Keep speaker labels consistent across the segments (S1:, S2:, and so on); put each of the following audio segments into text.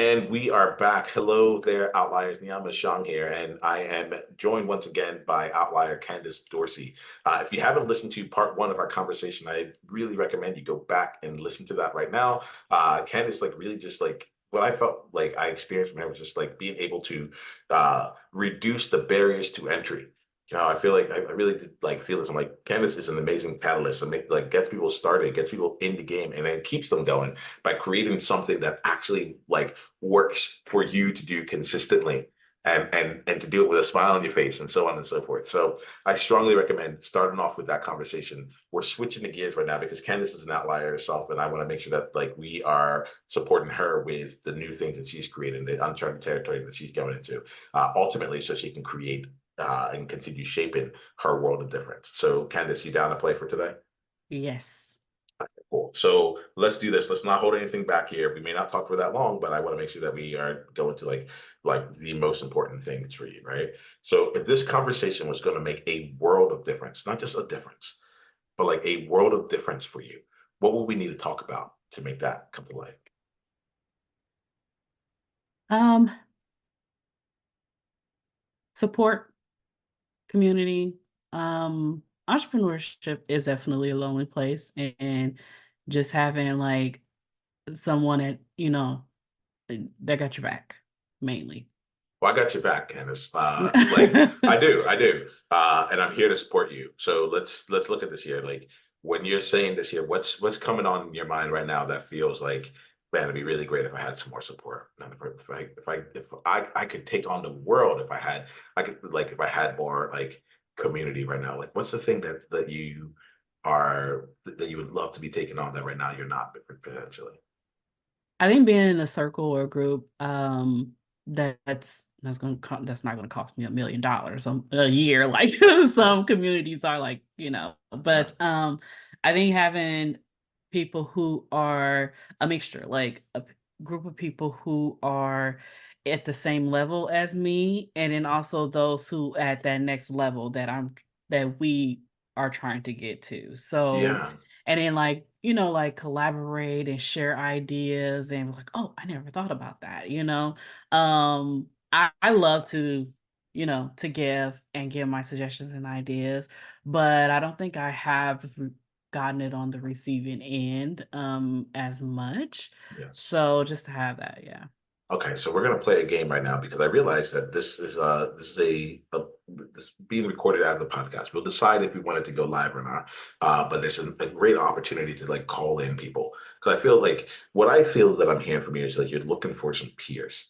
S1: And we are back. Hello there, Outliers. Niiamah Ashong here, and I am joined once again by Outlier Candice Dorsey. If you haven't listened to part one of our conversation, I really recommend you go back and listen to that right now. Candice, like, really just like what I felt like I experienced from her was just like being able to reduce the barriers to entry. I feel like I really did like feel this. I'm like, Candice is an amazing catalyst and like gets people started, gets people in the game, and then keeps them going by creating something that actually like works for you to do consistently and to do it with a smile on your face and so on and so forth. So I strongly recommend starting off with that conversation. We're switching the gears right now because Candice is an outlier herself, and I want to make sure that like we are supporting her with the new things that she's creating, the uncharted territory that she's going into, ultimately so she can create and continue shaping her world of difference. So, Candice, you down to play for today?
S2: Yes.
S1: Cool. So let's do this. Let's not hold anything back here. We may not talk for that long, but I want to make sure that we are going to like the most important things for you, right? So if this conversation was going to make a world of difference, not just a difference, but like a world of difference for you, what will we need to talk about to make that come to life?
S2: Um, Support, community. Entrepreneurship is definitely a lonely place, and just having like someone that got your back mainly.
S1: Well, I got your back, Candice. I do, and I'm here to support you. So let's look at this here. Like when you're saying this here, what's coming on your mind right now that feels like, man, it'd be really great if I had some more support. And if I could take on the world, if I could like if I had more like community right now. Like, what's the thing that you are that you would love to be taking on that right now you're not potentially?
S2: I think being in a circle or a group, that's not gonna cost me $1 million a year, like
S1: Yeah.
S2: some communities are like,
S1: Right.
S2: But I think having people who are a mixture, like group of people who are at the same level as me, and then also those who at that next level that we are trying to get to. So
S1: Yeah.
S2: and then like collaborate and share ideas and like, oh, I never thought about that, I love to give and give my suggestions and ideas, but I don't think I have gotten it on the receiving end as much.
S1: Yes.
S2: So just to have that, yeah.
S1: Okay, so we're gonna play a game right now because I realize that this is this being recorded as a podcast. We'll decide if we want it to go live or not. But there's a great opportunity to like call in people because I feel like what I feel that I'm hearing from you is like you're looking for some peers,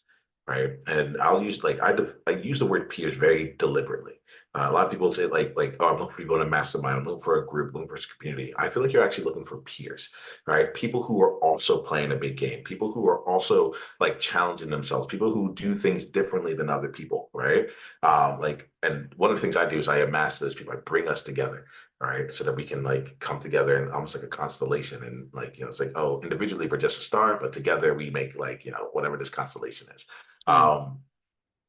S1: right? And I'll use like I use the word peers very deliberately. A lot of people say like oh, I'm looking for people in a mastermind. I'm looking for a group, looking for a community. I feel like you're actually looking for peers, right? People who are also playing a big game, people who are also like challenging themselves, people who do things differently than other people, right? And one of the things I do is I amass those people, I bring us together, right? So that we can like come together and almost like a constellation. And like, it's like, oh, individually we're just a star, but together we make like, whatever this constellation is.
S2: Right.
S1: Um,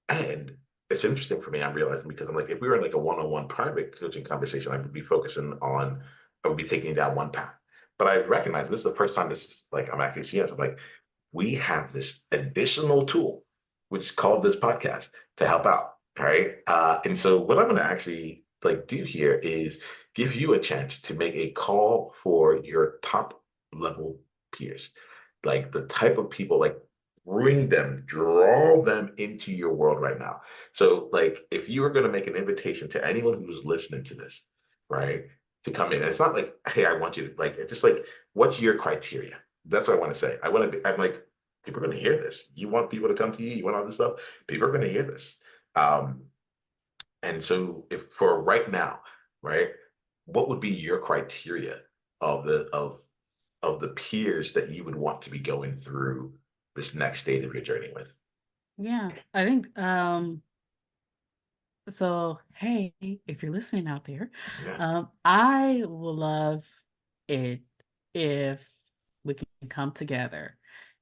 S1: and it's interesting for me, I'm realizing because I'm like, if we were in like a one-on-one private coaching conversation, I would be taking you down one path. But I recognize this is the first time this is like I'm actually seeing this. I'm like, we have this additional tool, which is called this podcast to help out. Right. And so what I'm gonna actually like do here is give you a chance to make a call for your top level peers, like the type of people like bring them, draw them into your world right now. So, like, if you were going to make an invitation to anyone who's listening to this, right, to come in, and it's not like, hey, I want you to, like, it's just like, what's your criteria? That's what I want to say. I'm like, people are going to hear this. You want people to come to you, you want all this stuff, people are going to hear this. Um, and so, if for right now, right, what would be your criteria of the peers that you would want to be going through this next stage of your journey with?
S2: Yeah. I think so hey, if you're listening out there,
S1: Yeah.
S2: I will love it if we can come together.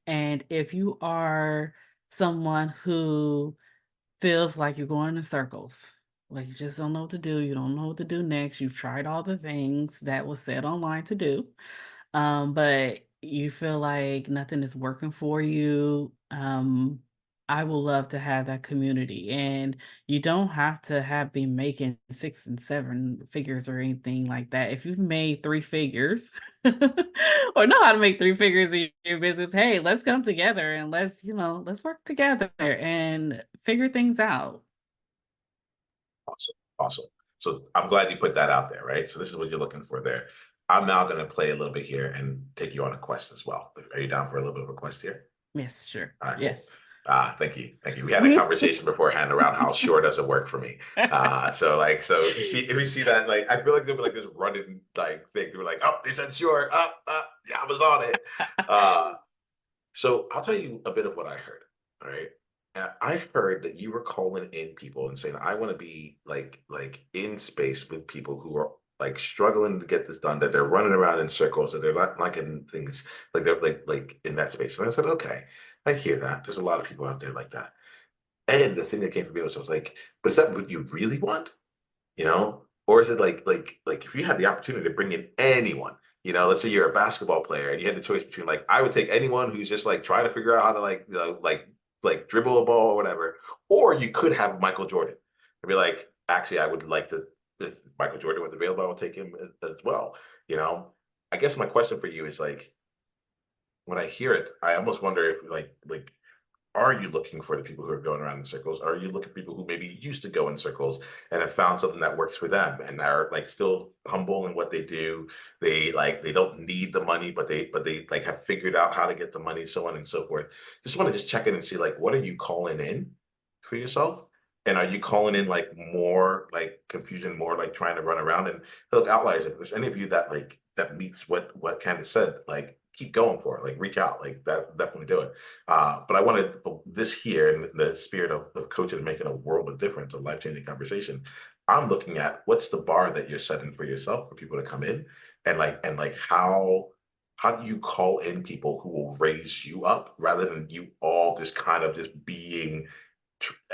S2: And if you are someone who feels like you're going in circles, like you just don't know what to do, you don't know what to do next, you've tried all the things that was said online to do, but you feel like nothing is working for you, I would love to have that community. And you don't have to have been making 6 and 7 figures or anything like that. If you've made 3 figures or know how to make 3 figures in your business, hey, let's come together and let's work together and figure things out.
S1: Awesome. Awesome. So I'm glad you put that out there, right? So this is what you're looking for there. I'm now going to play a little bit here and take you on a quest as well. Are you down for a little bit of a quest here?
S2: Yes, sure.
S1: All right, cool.
S2: Yes.
S1: Thank you. Thank you. We had a conversation beforehand around how sure doesn't work for me. So if you see that, like, I feel like there'll be like this running like thing. They were like, oh, they said sure. Yeah, I was on it. So I'll tell you a bit of what I heard. All right. I heard that you were calling in people and saying, I want to be like in space with people who are like struggling to get this done, that they're running around in circles, that they're not liking things, like they're like in that space. And I said, okay, I hear that. There's a lot of people out there like that. And the thing that came from me was I was like, but is that what you really want? You know, or is it like if you had the opportunity to bring in anyone, let's say you're a basketball player and you had the choice between, like, I would take anyone who's just like trying to figure out how to like dribble a ball or whatever, or you could have Michael Jordan and be like, actually, I would like to, if Michael Jordan was available, I would take him as well. you know I guess my question for you is, like, when I hear it, I almost wonder if, like, are you looking for the people who are going around in circles? Are you looking for people who maybe used to go in circles and have found something that works for them and are like still humble in what they do? They don't need the money, but they like have figured out how to get the money, so on and so forth. Just want to just check in and see, like, what are you calling in for yourself? And are you calling in like more like confusion, more like trying to run around? And look, outliers, if there's any of you that that meets what Candice said, like, keep going for it, like reach out, like that, definitely do it. But I wanted this here in the spirit of coaching and making a world of difference, a life-changing conversation. I'm looking at what's the bar that you're setting for yourself for people to come in, and how do you call in people who will raise you up rather than you all just kind of just being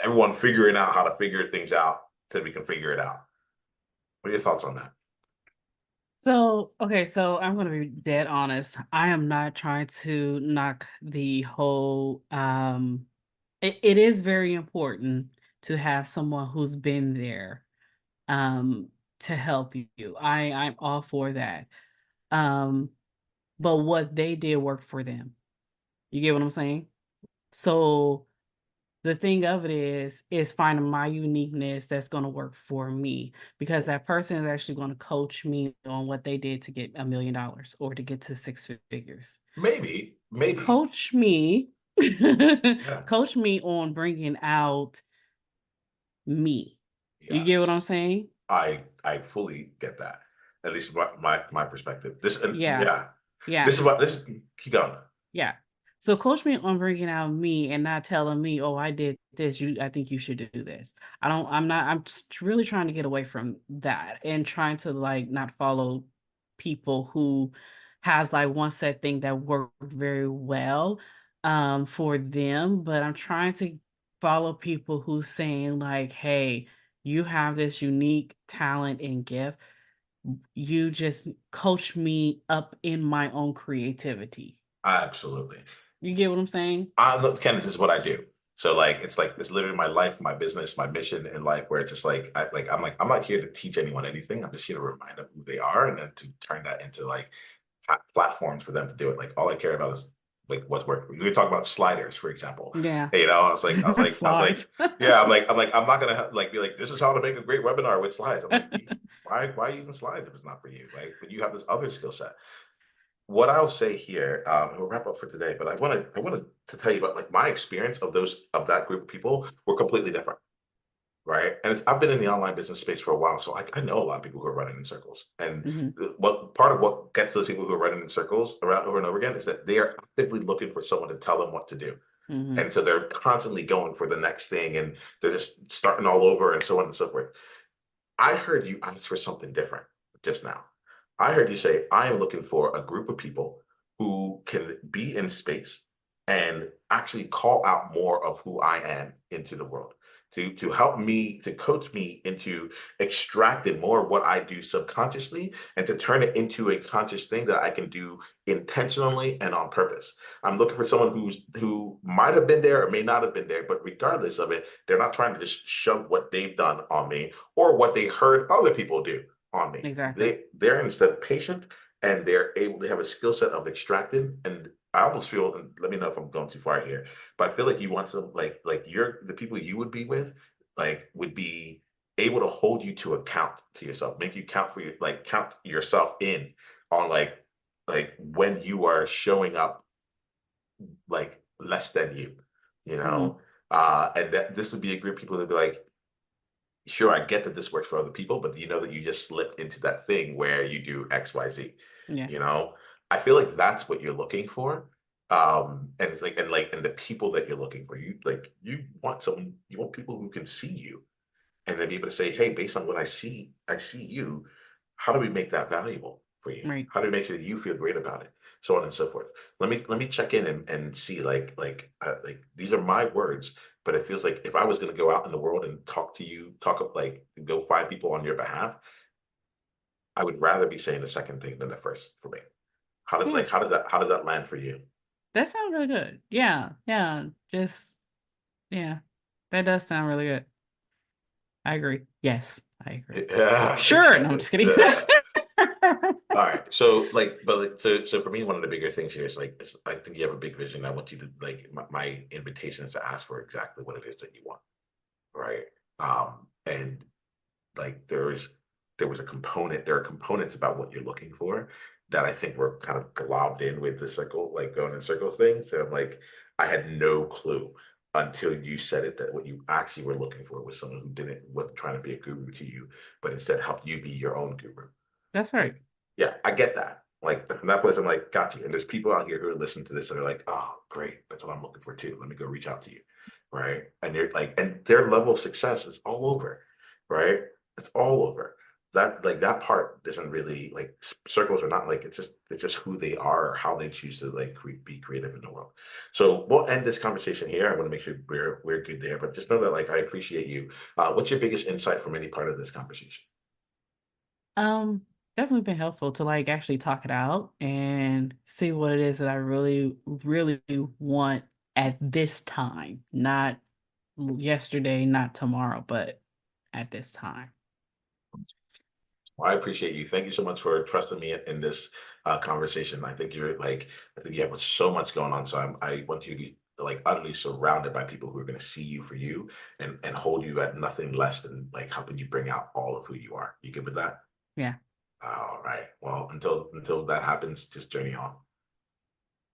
S1: everyone figuring out how to figure things out so we can figure it out. What are your thoughts on that?
S2: So, okay, so I'm gonna be dead honest. I am not trying to knock the whole it is very important to have someone who's been there um to help you. I'm all for that. Um, but what they did worked for them. You get what I'm saying? So the thing of it is finding my uniqueness that's going to work for me, because that person is actually going to coach me on what they did to get $1 million or to get to 6 figures.
S1: Maybe.
S2: Coach me,
S1: Yeah.
S2: coach me on bringing out me. You get what I'm
S1: Yes.
S2: saying?
S1: I fully get that. At least my perspective. This, and
S2: Yeah,
S1: yeah,
S2: yeah.
S1: this. Keep going.
S2: Yeah. So coach me on bringing out me and not telling me, "Oh, I did this. I think you should do this." I'm just really trying to get away from that and trying to like not follow people who has like one set thing that worked very well for them, but I'm trying to follow people who saying like, "Hey, you have this unique talent and gift. You just coach me up in my own creativity."
S1: Absolutely.
S2: You get what I'm saying?
S1: Ken, this is what I do. So it's literally my life, my business, my mission in life, where it's just I'm not here to teach anyone anything. I'm just here to remind them who they are, and then to turn that into like platforms for them to do it. Like, all I care about is like what's working. We talk about sliders, for example.
S2: Yeah.
S1: I was like,
S2: Slides.
S1: yeah, I'm not gonna like be like, this is how to make a great webinar with slides. I'm like, why using slides if it's not for you? Like, but you have this other skill set. What I'll say here, and we'll wrap up for today, but I wanted to tell you about, like, my experience of that group of people were completely different, right? And I've been in the online business space for a while, so I know a lot of people who are running in circles. And
S2: Mhm,
S1: what part of what gets those people who are running in circles around over and over again is that they are actively looking for someone to tell them what to do.
S2: mhm.
S1: And so they're constantly going for the next thing, and they're just starting all over and so on and so forth. I heard you ask for something different just now. I heard you say, I am looking for a group of people who can be in space and actually call out more of who I am into the world. to help me, to coach me into extracting more of what I do subconsciously and to turn it into a conscious thing that I can do intentionally and on purpose. I'm looking for someone who might have been there or may not have been there, but regardless of it, they're not trying to just shove what they've done on me or what they heard other people do on me.
S2: Exactly.
S1: They're instead patient and they're able to have a skill set of extracting. And I almost feel, and let me know if I'm going too far here, but I feel like you want some like you're the people you would be with, like would be able to hold you to account to yourself, make you count for you, like count yourself in on like when you are showing up like less than you, you
S2: Mm,
S1: know. And that this would be a group of people that be like, sure, I get that this works for other people, but you know that you just slipped into that thing where you do XYZ,
S2: yeah.
S1: you know? I feel like that's what you're looking for. And it's like and the people that you're looking for, you want someone, you want people who can see you and then be able to say, hey, based on what I see you, how do we make that valuable for you?
S2: Right.
S1: How do we make sure that you feel great about it? So on and so forth. Let me check in and see like these are my words, but it feels like if I was going to go out in the world and talk to you, like go find people on your behalf, I would rather be saying the second thing than the first for me.
S2: Yeah.
S1: How did that land for you?
S2: That sounds really good. Yeah. Yeah. Just, yeah. That does sound really good. I agree. Yes, I agree.
S1: Yeah.
S2: Sure. No, I'm just kidding.
S1: All right. So so for me, one of the bigger things here is I think you have a big vision. I want you to my invitation is to ask for exactly what it is that you want. Right. And like there was a component, there are components about what you're looking for that I think were kind of globbed in with the circle, like going in circles thing. So I'm like, I had no clue until you said it that what you actually were looking for was someone who wasn't trying to be a guru to you, but instead helped you be your own guru.
S2: That's right.
S1: Like, yeah, I get that. Like from that place, I'm like, gotcha. And there's people out here who are listening to this that are like, oh, great, that's what I'm looking for too. Let me go reach out to you, right? And you're like, and their level of success is all over, right? It's all over. That part doesn't really like circles are not like it's just who they are or how they choose to like be creative in the world. So we'll end this conversation here. I want to make sure we're good there, but just know that like I appreciate you. What's your biggest insight from any part of this conversation?
S2: Um, Definitely been helpful to like actually talk it out and see what it is that I really, really want at this time, not yesterday, not tomorrow, but at this time.
S1: Well, I appreciate you. Thank you so much for trusting me in this conversation. I think you have so much going on. So I want you to be like utterly surrounded by people who are going to see you for you and hold you at nothing less than like helping you bring out all of who you are. You good with that?
S2: Yeah.
S1: All right. Well, until that happens, just journey on.